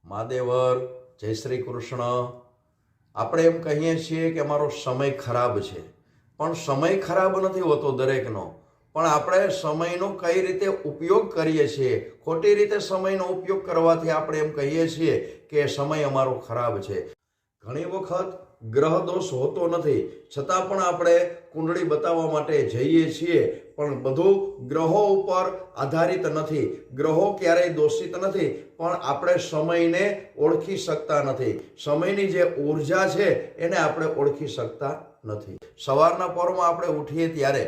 મહાદેવર જય શ્રી કૃષ્ણ। આપણે એમ કહીએ છીએ કે અમારો સમય ખરાબ છે, પણ સમય ખરાબ નથી હોતો દરેકનો, પણ આપણે સમયનો કઈ રીતે ઉપયોગ કરીએ છીએ, ખોટી રીતે સમયનો ઉપયોગ કરવાથી આપણે એમ કહીએ છીએ કે સમય અમારો ખરાબ છે। ઘણી વખત ગ્રહ દોષ હોતો નથી, છતાં પણ આપણે કુંડળી બતાવવા માટે જઈએ છીએ, પણ બધું ગ્રહો ઉપર આધારિત નથી। ગ્રહો ક્યારેય દોષિત નથી, પણ આપણે સમયને ઓળખી શકતા નથી। સમયની જે ઉર્જા છે એને આપણે ઓળખી શકતા નથી। સવારના પહોરમાં આપણે ઉઠીએ ત્યારે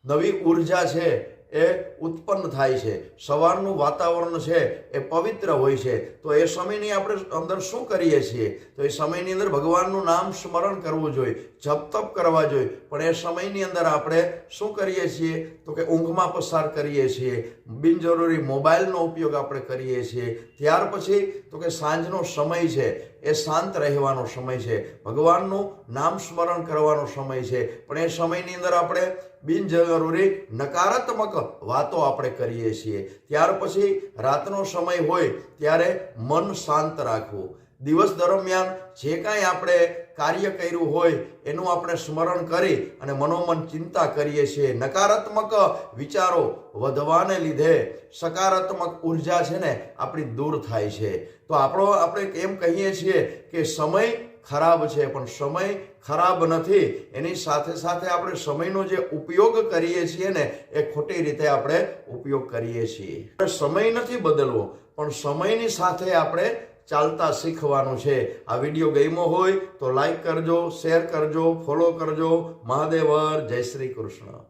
નવી ઉર્જા છે એ ઉત્પન્ન થાય છે। સવારનું વાતાવરણ છે એ પવિત્ર હોય છે, તો એ સમયની આપણે અંદર શું કરીએ છીએ? તો એ સમયની અંદર ભગવાનનું નામ સ્મરણ કરવું જોઈએ, જપ તપ કરવા જોઈએ, પણ એ સમયની અંદર આપણે શું કરીએ છીએ? તો કે ઊંઘમાં પસાર કરીએ છીએ, બિનજરૂરી મોબાઈલનો ઉપયોગ આપણે કરીએ છીએ। ત્યાર પછી તો કે સાંજનો સમય છે એ શાંત રહેવાનો સમય છે, ભગવાનનું નામ સ્મરણ કરવાનો સમય છે, પણ એ સમયની અંદર આપણે બિનજરૂરી નકારાત્મક વાતો આપણે કરીએ છીએ। ત્યાર પછી રાતનો સમય હોય ત્યારે મન શાંત રાખવું। દિવસ દરમિયાન જે કાંઈ આપણે કાર્ય કર્યું હોય એનું આપણે સ્મરણ કરી અને મનોમન ચિંતા કરીએ છીએ। નકારાત્મક વિચારો વધવાને લીધે સકારાત્મક ઉર્જા છે ને આપણી દૂર થાય છે। તો આપણે એમ કહીએ છીએ કે સમય ખરાબ છે, પણ સમય ખરાબ નથી, એની સાથે સાથે આપણે સમયનો જે ઉપયોગ કરીએ છીએ ને એ ખોટી રીતે આપણે ઉપયોગ કરીએ છીએ। સમય નથી બદલવો, પણ સમયની સાથે આપણે ચાલતા શીખવાનું છે। આ વિડીયો ગમ્યો હોય તો લાઈક કરજો, શેર કરજો, ફોલો કરજો। મહાદેવર જય શ્રી કૃષ્ણ।